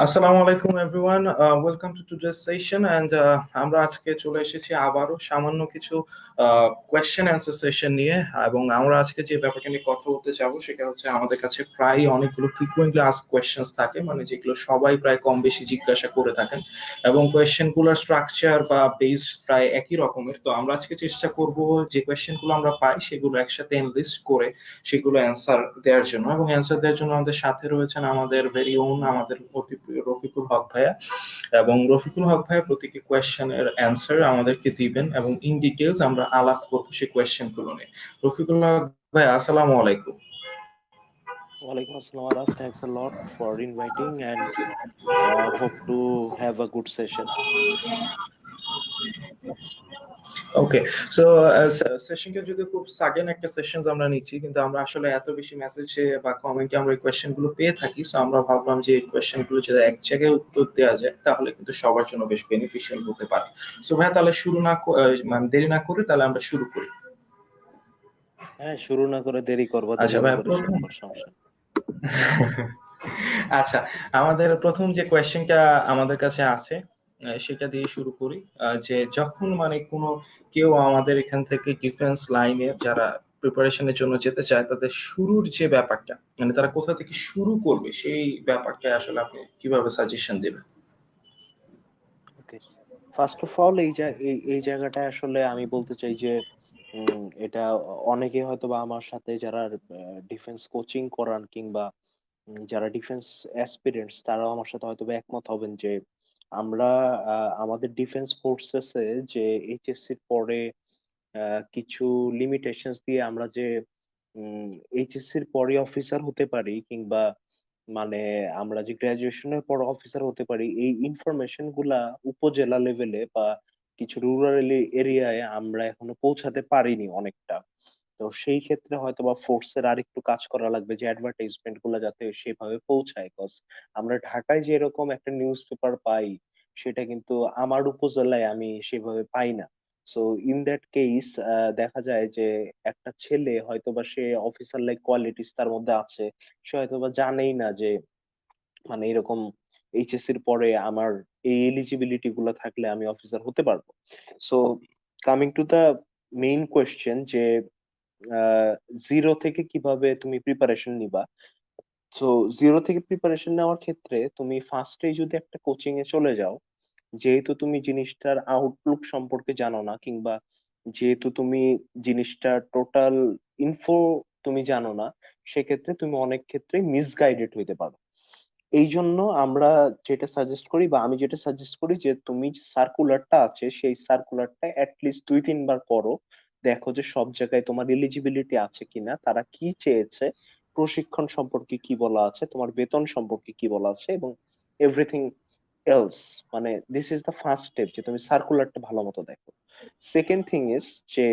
আসসালামু আলাইকুম everyone, welcome to today's session and আমরা আজকে চলে এসেছি আবারও সামান্য কিছু কোয়েশ্চেন অ্যান্সার সেশন নিয়ে। এবং আমরা আজকে যে ব্যাপারটা নিয়ে কথা বলতে যাব সেটা হচ্ছে আমাদের কাছে প্রায় অনেকগুলো ফ্রিকুয়েন্টলি আস্ক কোয়েশ্চেন্স থাকে, মানে যেগুলো সবাই প্রায় কম বেশি জিজ্ঞাসা করে থাকেন, এবং কোয়েশ্চেনগুলোর স্ট্রাকচার বা বেস প্রায় একই রকমের। তো আমরা আজকে চেষ্টা করব যে কোয়েশ্চেনগুলো আমরা পাই সেগুলো একসাথে এনলিস্ট করে সেগুলো অ্যান্সার দেওয়ার জন্য। এবং অ্যান্সার দেওয়ার জন্য আমাদের সাথে রয়েছেন আমাদের ভেরি ওন, আমাদের অতি প্রিয় রফিকুল হক ভাইয়া। এবং রফিকুল হক ভাইয়া প্রতিটি কোয়েশ্চেনের অ্যান্সার আমাদেরকে দিবেন এবং ইন ডিটেলস আমরা আলাপ করবো সেই কোয়েশ্চেন গুলো নিয়ে। রফিকুল হক ভাইয়া, আসসালামু আলাইকুম। Walaikum assalam, Aras. Thanks a lot for inviting and hope to have a good session. Okay, so সেশনকে যদি খুব সাডেন একটা সেশন আমরা নিচ্ছি, কিন্তু আমরা আসলে এত বেশি মেসেজে বা কমেন্টে আমরা এই কোয়েশ্চেন গুলো পেয়ে থাকি, সো আমরা ভাবলাম যে এই কোয়েশ্চেন গুলো যদি এক জায়গায় উত্তর দেওয়া যায় তাহলে কিন্তু সবার জন্য বেশ বেনিফিশিয়াল হতে পারে। সো ভাই তাহলে শুরু না মানে দেরি না করে তাহলে আমরা শুরু করি। হ্যাঁ, শুরু না করে দেরি করবো, আচ্ছা দেরি ভাই, করে শেষ প্রথম কর, সমস্যা নেই। আচ্ছা, আমাদের প্রথম যে কোয়েশ্চেনটা আমাদের কাছে আছে সেটা দিয়ে শুরু করি। যে যখন মানে কোনো কেউ আমাদের এখান থেকে ডিফেন্স লাইনে যারা প্রিপারেশনের জন্য যেতে চায়, তাদের শুরুর যে ব্যাপারটা, মানে তারা কোথা থেকে শুরু করবে সেই ব্যাপারটা আসলে আপনি কিভাবে সাজেশন দেবেন? ওকে, ফার্স্ট অফ অল এই জায়গাটা আসলে আমি বলতে চাই যে এটা অনেকে হয়তো বা আমার সাথে যারা ডিফেন্স কোচিং করান কিংবা যারা ডিফেন্স অ্যাসপিরেন্টস তারাও আমার সাথে হয়তো বা একমত হবেন যে আমরা আমাদের ডিফেন্স ফোর্সেসে যে এইচএসসির পরে কিছু লিমিটেশনস দিয়ে আমরা যে এইচএসসির পরে অফিসার হতে পারি কিংবা মানে আমরা যে গ্রাজুয়েশনের পর অফিসার হতে পারি, এই ইনফরমেশন গুলা উপজেলা লেভেলে বা কিছু রুরাল এরিয়ায় আমরা এখনো পৌঁছাতে পারিনি অনেকটা। তো সেই ক্ষেত্রে হয়তো বা ফোর্সের আর একটু কাজ করা লাগবে যে অ্যাডভার্টাইজমেন্ট গুলা যাতে সেভাবে পৌঁছায়, কজ আমরা ঢাকায় যে এরকম একটা নিউজ পেপার পাই সেটা কিন্তু আমার উপজেলায় আমি সেভাবে পাই না। সো ইন দ্যাট কেস দেখা যায় যে একটা ছেলে হয়তোবা সে অফিসার লাইক কোয়ালিটিস তার মধ্যে আছে, সে হয়তোবা জানেই না যে মানে এরকম এইচএসসির পরে আমার এই এলিজিবিলিটি গুলা থাকলে আমি অফিসার হতে পারবো। So coming to the main question যে জিরো থেকে কিভাবে তুমি প্রিপারেশন নিবা। সো জিরো থেকে প্রিপারেশন নেওয়ার ক্ষেত্রে তুমি ফার্স্টেই যদি একটা কোচিং এ চলে যাও, যেহেতু তুমি জিনিসটার আউটলুক সম্পর্কে জানো না কিংবা যেহেতু তুমি জিনিসটার টোটাল ইনফো তুমি জানো না, সেক্ষেত্রে তুমি অনেক ক্ষেত্রে মিসগাইডেড হইতে পারো। এই জন্য আমরা যেটা সাজেস্ট করি বা আমি যেটা সাজেস্ট করি যে তুমি যে সার্কুলারটা আছে সেই সার্কুলারটা অ্যাটলিস্ট 2-3 বার পড়ো। দেখো যে সব জায়গায় তোমার এলিজিবিলিটি আছে কিনা, তারা কি চেয়েছে, প্রশিক্ষণ সম্পর্কে কি বলা আছে, তোমার বেতন সম্পর্কে কি বলা আছে, এবং এভরিথিং এলস। মানে this is the first step যে তুমি সার্কুলারটা ভালো মতো দেখো। সেকেন্ড থিং ইজ যে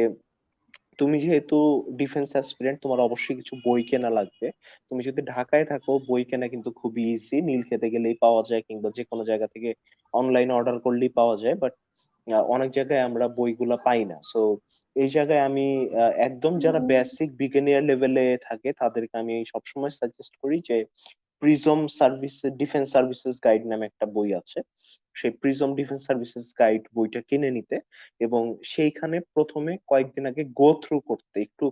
তুমি যেহেতু ডিফেন্স অ্যাসপিরেন্ট, তোমার অবশ্যই কিছু বই কেনা লাগবে। তুমি যদি ঢাকায় থাকো, বই কেনা কিন্তু খুবই ইজি, নীলক্ষেতে গেলেই পাওয়া যায় কিংবা যে কোনো জায়গা থেকে অনলাইনে অর্ডার করলেই পাওয়া যায়। বাট অনেক জায়গায় আমরা বইগুলা পাই না। সো এই জায়গায় আমি একদম যারা বেসিক বিগিনিয়ার লেভেলে থাকে তাদেরকে আমি সবসময় সাজেস্ট করি যে prism service defence services guide নামে একটা বই আছে, সেই প্রিজম ডিফেন্স সার্ভিসেস গাইড বইটা কিনে নিতে এবং সেইখানে প্রথমে কয়েকদিন আগে গো থ্রু করতে, একটু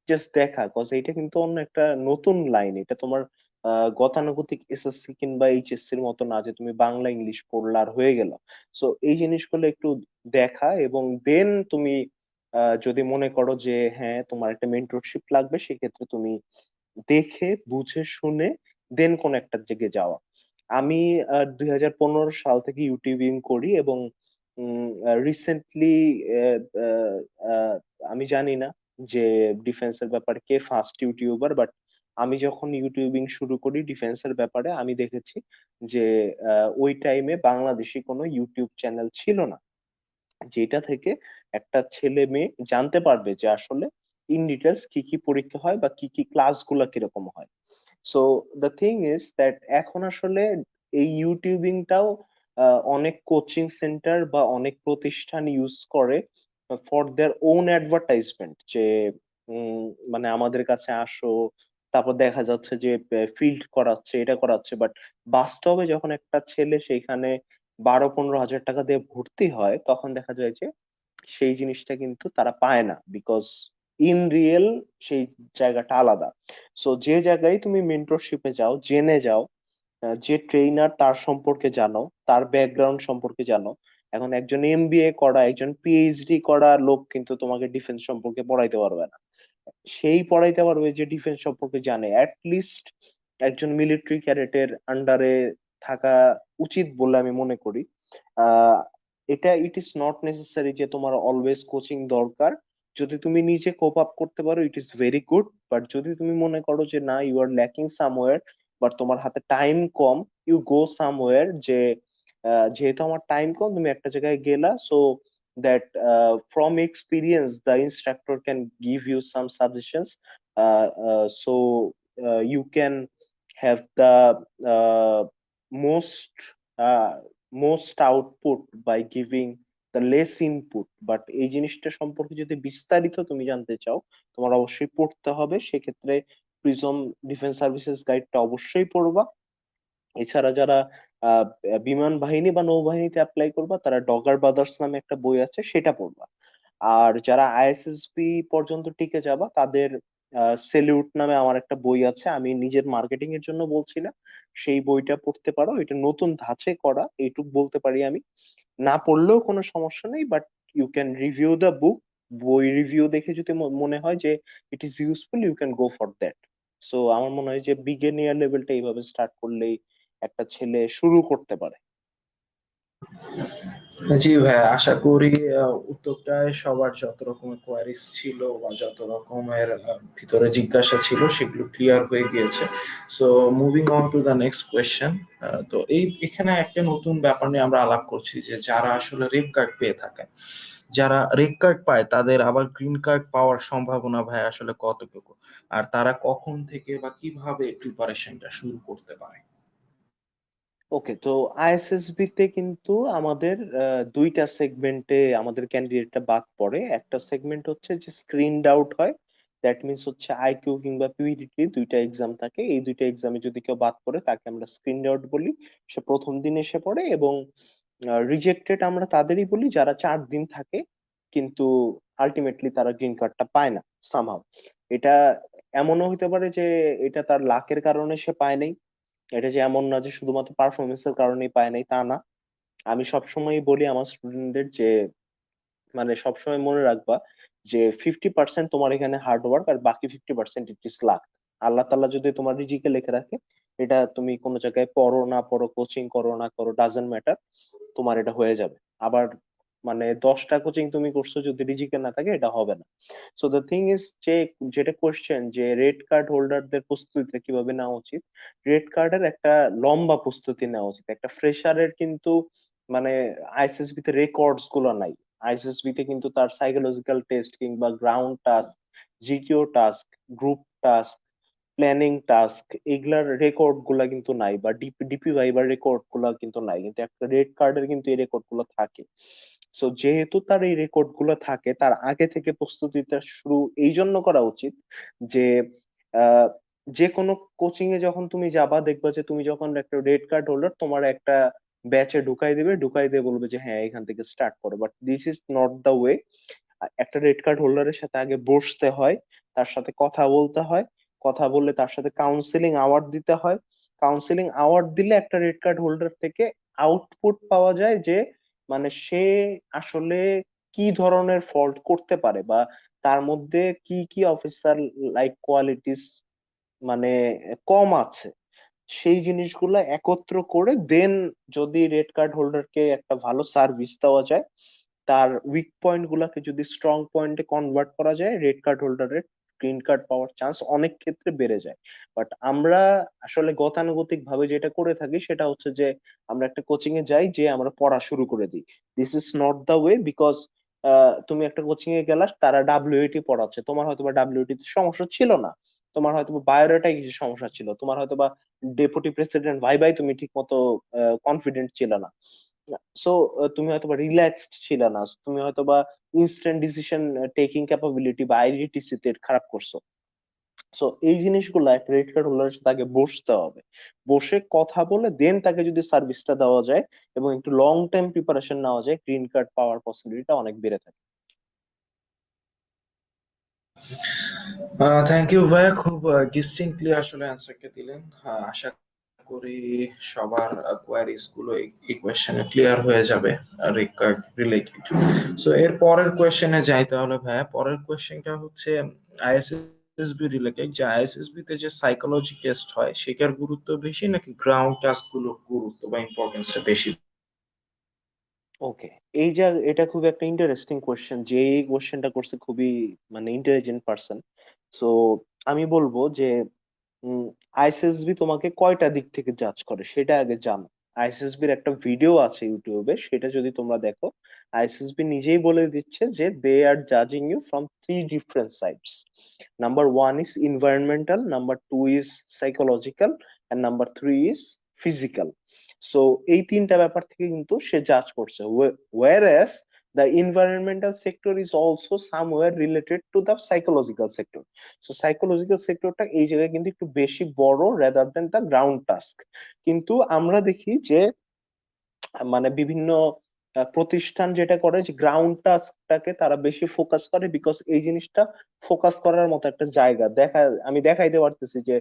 জাস্ট দেখা, কজ এটা কিন্তু অন্য একটা নতুন লাইন। এটা তোমার গতানুগতিক এসএসসি কিংবা এইচএসসি এর মতো না যে তুমি বাংলা ইংলিশ পড়লা আর হয়ে গেল। সো এই জিনিসগুলো একটু দেখা এবং দেন তুমি যদি মনে করো যে হ্যাঁ তোমার একটা মেন্টরশিপ লাগবে, সেক্ষেত্রে তুমি দেখে বুঝে শুনে দেন কোন একটা জায়গায় যাওয়া। আমি 2015 সাল থেকে ইউটিউবিং করি এবং রিসেন্টলি আমি জানি না যে ডিফেন্সের ব্যাপারে কে ফার্স্ট ইউটিউবার, বাট আমি যখন ইউটিউবিং শুরু করি ডিফেন্সের ব্যাপারে আমি দেখেছি যে ওই টাইমে বাংলাদেশি কোনো ইউটিউব চ্যানেল ছিল না যেটা থেকে একটা ছেলে মেয়ে জানতে পারবে যে আসলে ইন ডিটেলস কি কি পরীক্ষা হয় বা কি কি ক্লাসগুলো কিরকম হয়। So the thing is that এখন আসলে এই ইউটিউবিংটাও অনেক কোচিং সেন্টার বা অনেক প্রতিষ্ঠান ইউজ করে ফর দেয়ার ওন অ্যাডভার্টাইজমেন্ট যে মানে আমাদের কাছে আসো, তারপর দেখা যাচ্ছে যে ফিল্ড করাচ্ছে, এটা করাচ্ছে, বাট বাস্তবে যখন একটা ছেলে সেইখানে 12-15 হাজার টাকা দিয়ে ভর্তি হয়, তখন দেখা যায় যে সেই জিনিসটা কিন্তু তারা পায় না, বিকজ ইন রিয়েল সেই জায়গাটা আলাদা। সো যে জায়গায় তুমি মেন্টরশিপে যাও, জেনে যাও, যে ট্রেইনার তার সম্পর্কে জানো, তার ব্যাকগ্রাউন্ড সম্পর্কে জানো। এখন একজন এমবিএ করা, একজন পিএইচডি করা লোক কিন্তু তোমাকে ডিফেন্স সম্পর্কে পড়াইতে পারবে না। সেই পড়াইতে পারবে যে ডিফেন্স সম্পর্কে জানে। অ্যাট লিস্ট একজন মিলিটারি ক্যাডেটের আন্ডারে থাকা উচিত বলে আমি মনে করি। আহ এটা ইট ইজ নট নেসেসারি যে তোমার অলওয়েজ কোচিং দরকার। যদি তুমি নিজে কোপ আপ করতে পারো, it is very good. But যদি তুমি মনে করো যে না, you are lacking somewhere, but তোমার হাতে টাইম কম, ইউ গো সামওয়্যার, যে যেহেতু আমার টাইম কম, তুমি একটা জায়গায় গেলা, so that from experience the instructor can give you some suggestions, so you can have the uh, most uh, most output by giving the less input. But এই জিনিসটা সম্পর্কে যদি বিস্তারিত তুমি জানতে চাও, তোমার অবশ্যই পড়তে হবে। সেক্ষেত্রে প্রিজম ডিফেন্স সার্ভিসেস গাইডটা অবশ্যই পড়বা। এছাড়া যারা আহ, বিমান বাহিনী বা নৌবাহিনীতে অ্যাপ্লাই করবা, তারা ডগার ব্রাদার্স নামে একটা বই আছে, সেটা পড়বা। আর যারা আইএসএসবি পর্যন্ত টিকে যাবা, তাদের সেলিউট নামে আমার একটা বই আছে, আমি নিজের মার্কেটিং এর জন্য বলছি না, সেই বইটা পড়তে পারো। এটা নতুন ধাঁচে করা, এইটুক বলতে পারি আমি। না পড়লেও কোনো সমস্যা নেই, but you can review the book. বই রিভিউ দেখে যদি মনে হয় যে it is useful, you can go for that. So আমার মনে হয় যে বিগিনিয়ার লেভেলটা এইভাবে স্টার্ট করলেই একটা ছেলে শুরু করতে পারে। জি ভাই, আশা করি উত্তরটায় সবার যত রকমের কোয়ারিজ ছিল বা যত রকমের ভিতরে জিজ্ঞাসা ছিল সেগুলো ক্লিয়ার হয়ে গিয়েছে। So moving on to the next question. তো এখানে একটা নতুন ব্যাপার নিয়ে আমরা আলাপ করছি যে যারা আসলে রেড কার্ড পেয়ে থাকে, যারা রেড কার্ড পায় তাদের আবার গ্রিন কার্ড পাওয়ার সম্ভাবনা ভাই আসলে কতটুকু, আর তারা কখন থেকে বা কিভাবে প্রিপারেশনটা শুরু করতে পারে? ওকে, তো আইএসএসবি তে কিন্তু আমাদের দুইটা সেগমেন্টে আমাদের ক্যান্ডিডেটটা বাদ পড়ে। একটা সেগমেন্ট হচ্ছে যে স্ক্রিনড আউট হয়, দ্যাট মিনস হচ্ছে আইকিউ কিংবা পিইটিটি দুইটা এক্সাম থাকে, এই দুইটা এক্সামে যদি কেউ বাদ পড়ে তাকে আমরা স্ক্রিনড আউট বলি। সে প্রথম দিন এসে পড়ে, এবং রিজেক্টেড আমরা তাদেরই বলি যারা 4 দিন থাকে কিন্তু আলটিমেটলি তারা গ্রিন কার্ডটা পায় না সামহাও। এটা এমনও হতে পারে যে এটা তার লাকের কারণে সে পায় নাই, এটা যে এমন না যে শুধুমাত্র পারফরমেন্সের কারণেই পায় নাই, তা না। আমি সবসময় বলি আমার স্টুডেন্টদের যে মানে সবসময় মনে রাখবা যে 50% তোমার এখানে হার্ড ওয়ার্ক, আর বাকি 50% ইট ইস লাক। আল্লাহ তাআলা যদি তোমার রিজিকে লিখে রাখে, এটা তুমি কোনো জায়গায় পড়ো না পড়ো, কোচিং করো না করো, ডাজন্ট ম্যাটার, তোমার এটা হয়ে যাবে। আবার মানে 10টা কোচিং তুমি করছো, যদি রিজিকে না থাকে এটা হবে না। সো দ্য থিং ইজ যে, যেটা কোশ্চেন যে রেড কার্ড হোল্ডারদের প্রস্তুতিটা কিভাবে নেওয়া উচিত, রেড কার্ডের একটা লম্বা প্রস্তুতি নেওয়া উচিত। একটা ফ্রেশারের কিন্তু মানে আইএসএসবি তে রেকর্ডস গুলো নাই। আইএসএসবি তে কিন্তু তার সাইকোলজিক্যাল টেস্ট কিংবা ground task, জিটিও task, group task, planning task, এগুলার রেকর্ড গুলা কিন্তু নাই, বা ডিপি ভাইবার রেকর্ড গুলা কিন্তু নাই, কিন্তু একটা রেড কার্ডের কিন্তু এই রেকর্ড গুলো থাকে। সো যেহেতু তার এই রেকর্ড গুলো থাকে, তার আগে থেকে প্রস্তুতিটা শুরু এই জন্য করা উচিত যে আহ, যে কোনো কোচিং এ যখন তুমি যাবা, দেখবা যে তুমি যখন একটা রেড কার্ড হোল্ডার, তোমার একটা ব্যাচে ঢুকাই দিবে, ঢুকাই দিয়ে বলবে যে হ্যাঁ এখান থেকে স্টার্ট করো, but this is not the way. একটা রেড কার্ড হোল্ডারের সাথে আগে বসতে হয়, তার সাথে কথা বলতে হয়, কথা বললে তার সাথে কাউন্সিলিং আওয়ার্ড দিতে হয়। কাউন্সিলিং আওয়ার্ড দিলে একটা রেড কার্ড হোল্ডার থেকে আউটপুট পাওয়া যায় যে মানে সে আসলে কি ধরনের ফল্ট করতে পারে, বা তার মধ্যে কি কি অফিসার লাইক কোয়ালিটিস মানে কম আছে, সেই জিনিসগুলো একত্র করে দেন যদি রেড কার্ড হোল্ডারকে একটা ভালো সার্ভিস দেওয়া যায়, তার উইক পয়েন্ট গুলাকে যদি স্ট্রং পয়েন্টে কনভার্ট করা যায়, রেড কার্ড হোল্ডারের গ্রিন কার্ড পাওয়ার চান্স অনেক ক্ষেত্রে বেড়ে যায়। বাট আমরা আসলে গতানুগতিক ভাবে যেটা করে থাকি সেটা হচ্ছে যে আমরা একটা কোচিং এ যাই, যে আমরা পড়া শুরু করে দিই। This is not the way, because তুমি একটা কোচিং এ গেলা, তারা ডাব্লিউএটি পড়াচ্ছে, তোমার হয়তো বা ডাব্লিউএটি তে সমস্যা ছিল না, তোমার হয়তো বায়োডাটায় কিছু সমস্যা ছিল, তোমার হয়তো বা ডেপুটি প্রেসিডেন্ট ভাই ভাই তুমি ঠিক মতো কনফিডেন্ট ছিল না। সো তুমি হয়তো বা রিল্যাক্সড ছিল না, তুমি হয়তো বা ইনস্ট্যান্ট ডিসিশন টেকিং ক্যাপাবিলিটি বা আইডিটিসি তে খারাপ করছো। সো এই জিনিসগুলা ক্রেডিট কার্ড হোল্ডারের সাথে আগে বসতে হবে, বসে কথা বলে দেন তাকে যদি সার্ভিসটা দেওয়া যায় এবং একটু লং টাইম প্রিপারেশন নেওয়া যায়, গ্রিন কার্ড পাওয়ার পসিবিলিটিটা অনেক বেড়ে থাকে। থ্যাংক ইউ ভাইয়া, খুব ডিস্টিংক্টলি আসলে অ্যান্সারকে দিলেন। আশা করি সবার কোয়ারিজ গুলো এই কোয়েশ্চেনে ক্লিয়ার হয়ে যাবে রিলেটেড। সো এর পরের কোয়েশ্চেনে যাই তাহলে ভাইয়া। পরের কোয়েশ্চেনটা হচ্ছে আইএসএসবি রিলেটেড, যে আইএসএসবি তে যে সাইকোলজি টেস্ট হয় সেটার গুরুত্ব বেশি নাকি গ্রাউন্ড টাস্ক গুলোর গুরুত্ব বা ইম্পর্টেন্সটা বেশি? ওকে, এই যে এটা খুব একটা ইন্টারেস্টিং কোয়েশ্চেন, যে এই কোয়েশ্চেনটা করছে খুবই মানে ইন্টেলিজেন্ট পার্সন। সো আমি বলবো যে আইএসএসবি তোমাকে কয়টা দিক থেকে জাজ করে সেটা আগে জানো। আইএসএসবির একটা ভিডিও আছে ইউটিউবে, সেটা যদি তোমরা দেখো, আইএসএসবি নিজেই বলে দিচ্ছে যে দে আর জাজিং you from three different sides. Number one is environmental, number two is psychological, and number three is physical. So এই তিনটা ব্যাপার থেকে কিন্তু সে জাজ করছে। Whereas the environmental sector is also somewhere related to the psychological sector. So psychological সেক্টরটা এই জায়গায় কিন্তু একটু বেশি বড় rather than the ground task. কিন্তু আমরা দেখি যে মানে বিভিন্ন প্রতিষ্ঠান যেটা করে যে গ্রাউন্ড টাস্কটাকে তারা বেশি ফোকাস করে, বিকজ এই জিনিসটা ফোকাস করার মতো একটা জায়গা। আমি দেখাইতে পারতেছি যে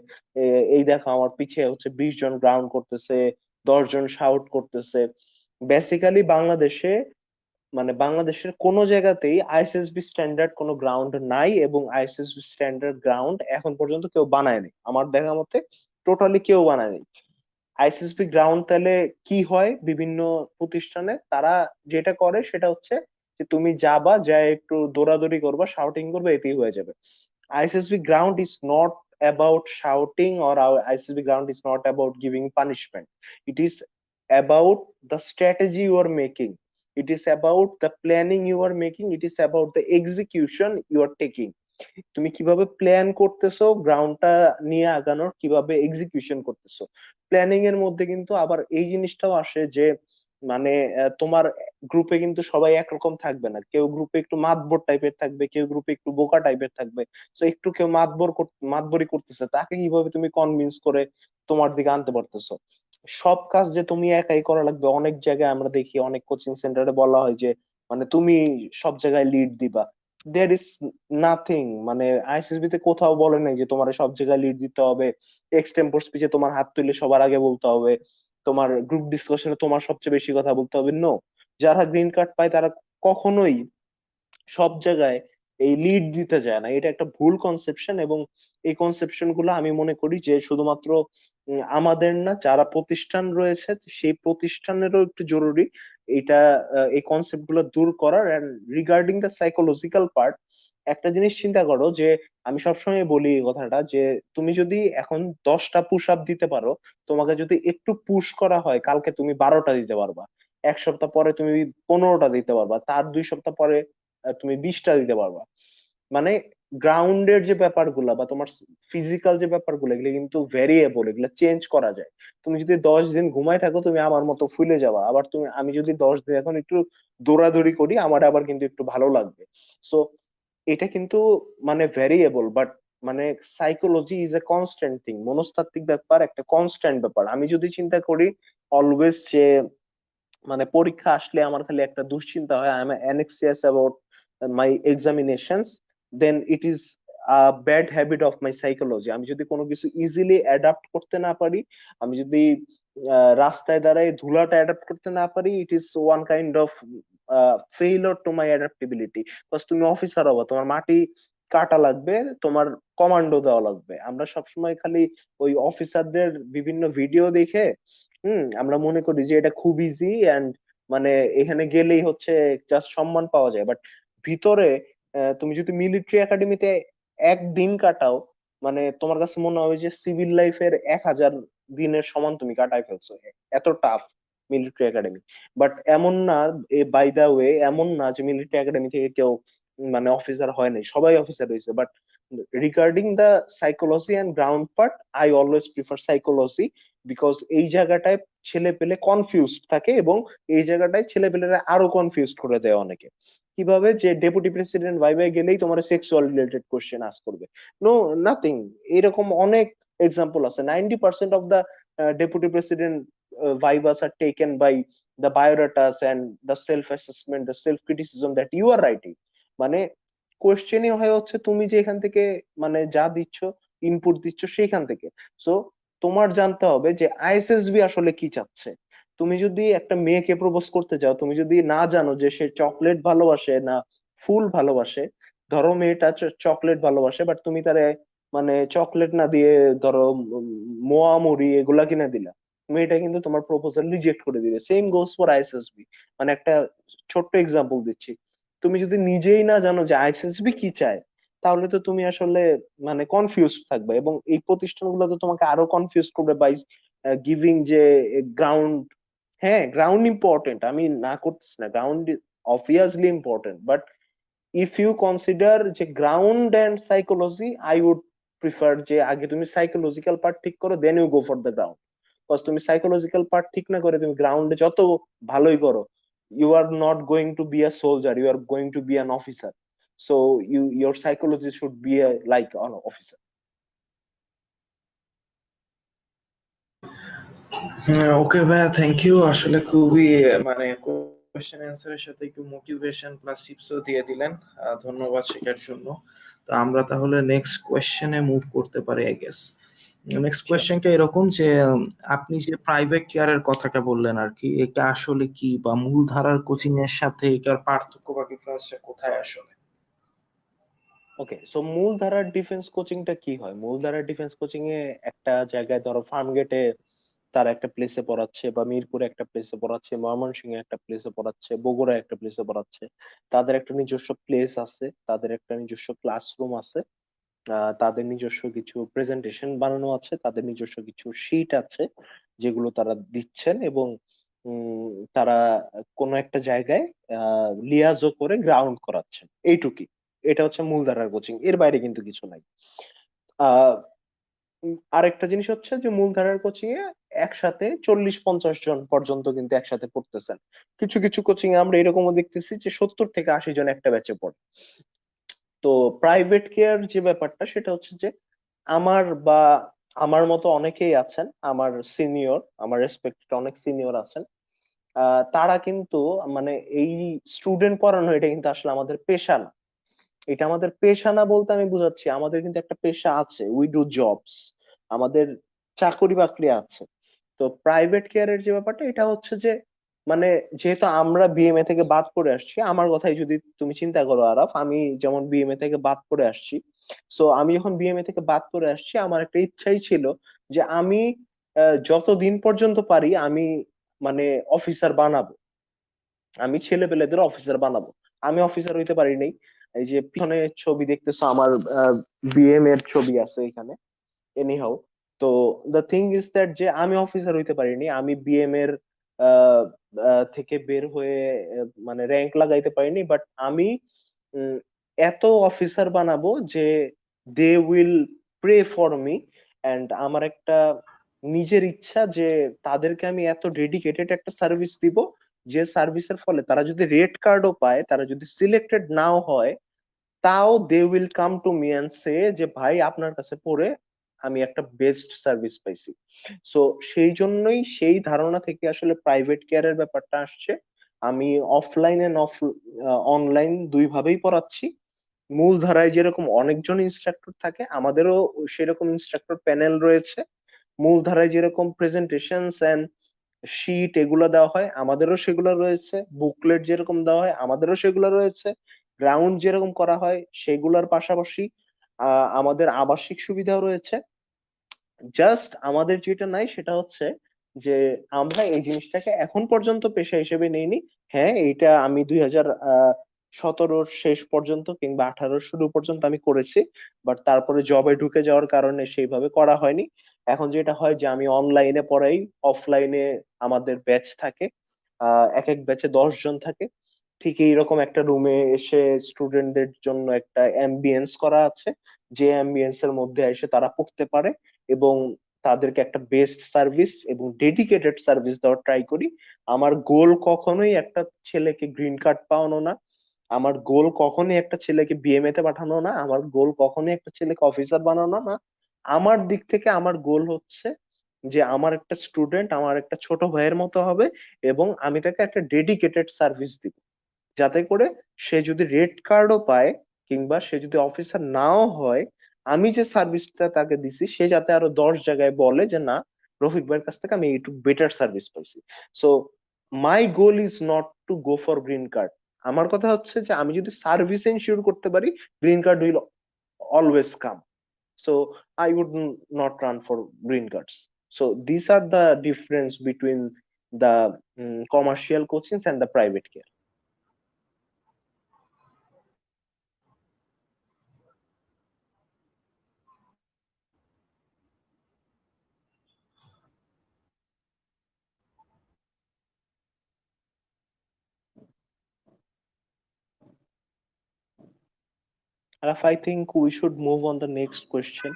এই দেখো আমার পিছে হচ্ছে 20 জন গ্রাউন্ড করতেছে, 10 জন শাউট করতেছে। বেসিক্যালি বাংলাদেশে মানে বাংলাদেশের কোনো জায়গাতেই আইএসএসবি স্ট্যান্ডার্ড কোনো গ্রাউন্ড নাই, এবং আইএসএসবি স্ট্যান্ডার্ড গ্রাউন্ড এখন পর্যন্ত কেউ বানায়নি আমার দেখা মতে, টোটালি কেউ বানায়নি। আইএসএসবি গ্রাউন্ড তাহলে কি হয়, বিভিন্ন প্রতিষ্ঠানে তারা যেটা করে সেটা হচ্ছে যে তুমি যাবা, যা একটু দৌড়াদৌড়ি করবা, শাউটিং করবে, এতেই হয়ে যাবে। ISSB ground is not about shouting, or our ISSB ground is not about giving punishment. It is about the strategy you are making. It is about the planning you are making. It is about the execution you are taking. তুমি কিভাবে plan করতেছো গ্রাউন্ডটা নিয়ে আগানোর, কিভাবে execution করতেছো। Planning এর মধ্যে কিন্তু আবার এই জিনিসটাও আসে যে মানে তোমার গ্রুপে কিন্তু সবাই একরকম থাকবে না, কেউ গ্রুপে একটু মাতবর টাইপের থাকবে, কেউ গ্রুপে একটু বোকা টাইপের থাকবে। তো একটু কেউ মাতবরি করতেছে, তাকে কিভাবে তুমি কনভিন্স করে তোমার দিকে আনতে পারতেছো। সব কাজ যে তুমি একাই করা লাগবে, অনেক জায়গায় আমরা দেখি অনেক কোচিং সেন্টারে বলা হয় যে মানে তুমি সব জায়গায় লিড দিবা। দেয়ার ইজ নাথিং, মানে আইসিএসবি তে কোথাও বলে নাই যে তোমার সব জায়গায় লিড দিতে হবে, এক্সটেম্পোর স্পিচে তোমার হাত তুলে সবার আগে বলতে হবে, তোমার গ্রুপ ডিসকাশনে তোমার সবচেয়ে বেশি কথা বলতে হবে। নো, যারা গ্রিন কার্ড পায় তারা কখনোই সব জায়গায় এই লিড দিতে যায় না। এটা একটা ভুল কনসেপশন, এবং এই কনসেপশন গুলো আমি মনে করি যে শুধুমাত্র আমাদের না, যারা প্রতিষ্ঠান রয়েছে সেই প্রতিষ্ঠানেরও একটু জরুরি এটা এই কনসেপ্ট গুলো দূর করার। And regarding the psychological part, একটা জিনিস চিন্তা করো যে আমি সবসময় বলি এই কথাটা যে তুমি যদি এখন 10টা পুশ আপ দিতে পারো, তোমাকে যদি একটু পুশ করা হয় কালকে তুমি 12টা দিতে পারবা, এক সপ্তাহ পরে তুমি 15টা দিতে পারবা, তার 2 সপ্তাহ পরে তুমি 20টা দিতে পারবা। মানে গ্রাউন্ডের যে ব্যাপারগুলা বা তোমার ফিজিক্যাল যে ব্যাপারগুলো, এগুলো কিন্তু ভেরিয়েবল, এগুলো চেঞ্জ করা যায়। তুমি যদি 10 দিন ঘুমায় থাকো তুমি আমার মতো ফুলে যাবা, আবার আমি যদি 10 দিন এখন একটু দৌড়াদৌড়ি করি আমার আবার কিন্তু একটু ভালো লাগবে। সো এটা কিন্তু মানে ভেরিয়েবল, বাট মানে psychology is a constant thing. মনস্তাত্ত্বিক ব্যাপার একটা কনস্ট্যান্ট ব্যাপার। আমি যদি চিন্তা করি অলওয়েজ যে মানে পরীক্ষা আসলে আমার খালি একটা দুশ্চিন্তা হয়, I am anxious about my examinations, then it is bad habit of my psychology. আমি যদি কোনো কিছু ইজিলি অ্যাডাপ্ট করতে না পারি, আমি যদি রাস্তায় দাঁড়ায় ধুলাটা অ্যাডাপ্ট করতে না পারি, it is one kind of failure to my adaptability. বাস তুমি অফিসার হবা, তোমার মাটি কাটা লাগবে, তোমার কমান্ডো দেওয়া লাগবে। আমরা সবসময় খালি ওই অফিসারদের বিভিন্ন ভিডিও দেখে আমরা মনে করি যে এটা খুব ইজি এন্ড মানে এখানে গেলেই হচ্ছে জাস্ট সম্মান পাওয়া যায়। বাট ভিতরে তুমি যদি মিলিটারি একাডেমিতে একদিন কাটাও, মানে তোমার কাছে মনে হবে যে সিভিল লাইফের 1000 দিনের সমান তুমি কাটায় ফেলছো, এত টাফ মিলিটারি একাডেমি। বাট এমন না, বাই দা ওয়ে, এমন না যে মিলিটারি একাডেমি থেকে কেউ মানে অফিসার হয় নাই, সবাই অফিসার হয়েছে। But regarding the psychology and ground part, I always prefer psychology, because এই জায়গাটায় ছেলে পেলে কনফিউজড থাকে, এবং এই জায়গাটায় ছেলে পেলেরা আরো কনফিউজড করে দেয় অনেকে। কিভাবে? যে ডেপুটি প্রেসিডেন্ট ভাইবে গেলেই তোমার সেক্সুয়াল রিলেটেড কোশ্চেন আস করবে। No, nothing. এরকম অনেক এক্সাম্পল আছে। 90% of the deputy president vivas are taken by the biodatas and the self assessment, the self criticism that you are writing। মানে কোশ্চেনই হয় হচ্ছে তুমি যে এখান থেকে মানে যা দিচ্ছ, ইনপুট দিচ্ছ সেইখান থেকে। সো তোমার জানতে হবে যে আইএসএসবি আসলে কি চাচ্ছে। তুমি যদি একটা মেয়েকে প্রপোজ করতে যাও, তুমি যদি না জানো যে সে চকলেট ভালোবাসে না ফুল ভালোবাসে, ধরো মেয়েটা চকলেট ভালোবাসে, বাট তুমি তারে মানে চকলেট না দিয়ে ধরো মোয়া মুড়ি এগুলা কিনে দিলা, মেয়েটা কিন্তু তোমার প্রপোজাল রিজেক্ট করে দিবে। Same goes for ISSB. মানে একটা ছোট্ট এক্সাম্পল দিচ্ছি, তুমি যদি নিজেই না জানো যে আইএসএসবি কি চায়, তাহলে তো তুমি আসলে মানে কনফিউজ থাকবে, এবং এই প্রতিষ্ঠানগুলো তো তোমাকে আরো কনফিউজ করবে বাই গিভিং যে গ্রাউন্ড। হ্যাঁ, গ্রাউন্ড ইম্পর্টেন্ট, আমি না করতেছি না, ground obviously important, but if you consider যে ground and psychology, I would prefer যে আগে তুমি সাইকোলজিক্যাল পার্ট ঠিক করো, then you go for the ground. Because তুমি সাইকোলজিক্যাল পার্ট ঠিক না করে তুমি গ্রাউন্ডে যত ভালোই করো, you are not going to be a soldier, you are going to be an officer. So your psychology should be like an officer. Okay ভাইয়া, থ্যাংক ইউ। আসলে খুবই মানে কোয়েশ্চেন অ্যান্সারের সাথে একটু মোটিভেশন প্লাস টিপসও দিয়ে দিলেন। ধন্যবাদ শেখার জন্য। তো আমরা তাহলে নেক্সট কোয়েশ্চেনে মুভ করতে পারি আই গেস। Next sure. কোয়েশ্চেনটা এরকম যে আপনি যে প্রাইভেট কেয়ারের কথাটা বললেন আর কি, এটা আসলে কি, বা মূলধারার কোচিং এর সাথে এটার পার্থক্য বা ডিফারেন্সটা কোথায় আসলে? ওকে, সো মূলধারার ডিফেন্স কোচিংটা কি হয়? মূলধারার ডিফেন্স কোচিং এ একটা জায়গায় ধরো ফার্ম গেটে তারা একটা প্লেসে পড়াচ্ছে, বা মিরপুরে একটা প্লেসে পড়াচ্ছে, ময়মনসিংহে একটা প্লেসে পড়াচ্ছে, বগুড়া একটা প্লেসে পড়াচ্ছে। তাদের একটা নিজস্ব প্লেস আছে, তাদের একটা নিজস্ব ক্লাসরুম আছে, তাদের নিজস্ব কিছু প্রেজেন্টেশন বানানো আছে, তাদের নিজস্ব কিছু শিট আছে যেগুলো তারা দিচ্ছেন, এবং তারা কোনো একটা জায়গায় লিয়াজও করে গ্রাউন্ড করাচ্ছেন, এইটুকুই। এটা হচ্ছে মূলধারার কোচিং, এর বাইরে কিন্তু কিছু নাই। আহ আরেকটা জিনিস হচ্ছে যে মূলধারার কোচিং এ একসাথে 40-50 জন পর্যন্ত কিন্তু একসাথে পড়তেছেন। কিছু কিছু কোচিং এ আমরা এরকমও দেখতেছি যে 70 থেকে 80 জন একটা ব্যাচে পড়ে। তো প্রাইভেট কেয়ার যে ব্যাপারটা সেটা হচ্ছে যে আমার বা আমার মতো অনেকেই আছেন, আমার সিনিয়র, আমার রেসপেক্টেড অনেক সিনিয়র আছেন, তারা কিন্তু মানে এই স্টুডেন্ট পড়ানো এটা কিন্তু আসলে আমাদের পেশা না। এটা আমাদের পেশা না বলতে আমি বুঝাচ্ছি, আমাদের কিন্তু একটা পেশা আছে, উই ডু জবস, আমাদের চাকরি বাকরি আছে। তো প্রাইভেট কেয়ারের যে ব্যাপারটা এটা হচ্ছে যে মানে যেহেতু আমরা বিএমএ থেকে বাদ পড়ে আসছি, আমার কথাই যদি তুমি চিন্তা করো আরাফ, আমি যেমন বিএমএ থেকে বাদ পড়ে আসছি, সো আমি যখন বিএমএ থেকে বাদ পড়ে আসছি আমার একটা ইচ্ছাই ছিল যে আমি যতদিন পর্যন্ত পারি আমি মানে অফিসার বানাবো, আমি ছেলে পেলেদের অফিসার বানাবো। আমি অফিসার হইতে পারি নাই। এই যে পিছনে ছবি দেখতেছো আমার বিএম এর ছবি আছে এখানে, এনিহাউ। তো দ্য থিং ইজ দ্যাট যে আমি অফিসার হইতে পারিনি, আমি বিএম এর আহ, থেকে বের হয়ে মানে র্যাঙ্ক লাগাইতে পারিনি, বাট আমি উম, এত অফিসার বানাবো যে they will pray for me. And আমার একটা নিজের ইচ্ছা যে তাদেরকে আমি এত ডেডিকেটেড একটা সার্ভিস দিব, যে সার্ভিসের ফলে তারা যদি রেড কার্ডও পায়, তারা যদি সিলেক্টেড নাও হয়, তাও they will come to me and say যে ভাই আপনার কাছে পড়ে আমি একটা বেস্ট সার্ভিস পাইছি। সো সেই জন্যই সেই ধারণা থেকে আসলে প্রাইভেট কেয়ারের ব্যাপারটা আসছে। আমি অফলাইন এন্ড অনলাইন দুই ভাবেই পড়াচ্ছি। মূল ধারায় যেরকম অনেকজন ইনস্ট্রাক্টর থাকে, আমাদেরও সেরকম ইনস্ট্রাক্টর প্যানেল রয়েছে। মূল ধারায় যেরকম প্রেজেন্টেশনস এন্ড শিট এগুলো দেওয়া হয়, আমাদেরও সেগুলো রয়েছে। বুকলেট যেরকম দেওয়া হয়, আমাদেরও সেগুলো রয়েছে। গ্রাউন্ড যেরকম করা হয় সেগুলোর পাশাপাশি আমাদের আবাসিক সুবিধাও রয়েছে। জাস্ট আমাদের যেটা নাই সেটা হচ্ছে যে আমরা এই জিনিসটাকে এখন পর্যন্ত পেশা হিসেবে নেইনি। হ্যাঁ, এইটা আমি 2017-র শেষ পর্যন্ত কিংবা 2018-র শুরু পর্যন্ত আমি করেছি, বাট তারপরে জবে ঢুকে যাওয়ার কারণে সেইভাবে করা হয়নি। এখন যেটা হয় যে আমি অনলাইনে পড়াই, অফলাইনে আমাদের ব্যাচ থাকে, এক এক ব্যাচে 10 জন থাকে। ঠিক এইরকম একটা রুমে এসে স্টুডেন্টদের জন্য একটা অ্যাম্বিয়েন্স করা আছে, যে অ্যাম্বিয়েন্স এর মধ্যে এসে তারা পড়তে পারে, এবং তাদেরকে একটা বেস্ট সার্ভিস এবং ডেডিকেটেড সার্ভিস দেওয়ার ট্রাই করি। আমার গোল কখনোই একটা ছেলেকে গ্রিন কার্ড পাওয়ানো না, আমার গোল কখনোই একটা ছেলেকে বিএমএ তে পাঠানো না, আমার গোল কখনোই একটা ছেলেকে অফিসার বানানো না। আমার দিক থেকে আমার গোল হচ্ছে যে আমার একটা স্টুডেন্ট আমার একটা ছোট ভাইয়ের মতো হবে, এবং আমি তাকে একটা ডেডিকেটেড সার্ভিস দিব, যাতে করে সে যদি রেড কার্ডও পায় কিংবা সে যদি অফিসার নাও হয়, আমি যে সার্ভিসটা তাকে দিছি সে যাতে আরো 10 জায়গায় বলে যে না, রফিক ভাইয়ের কাছ থেকে আমি একটু বেটার সার্ভিস পাইছি। So my goal is not to go for green card. আমার কথা হচ্ছে যে আমি যদি সার্ভিস এনশিওর করতে পারি, green card will always come. So I would not run for green cards. So this are the difference between the commercial coachings and the private care. If I think we should move on the next question.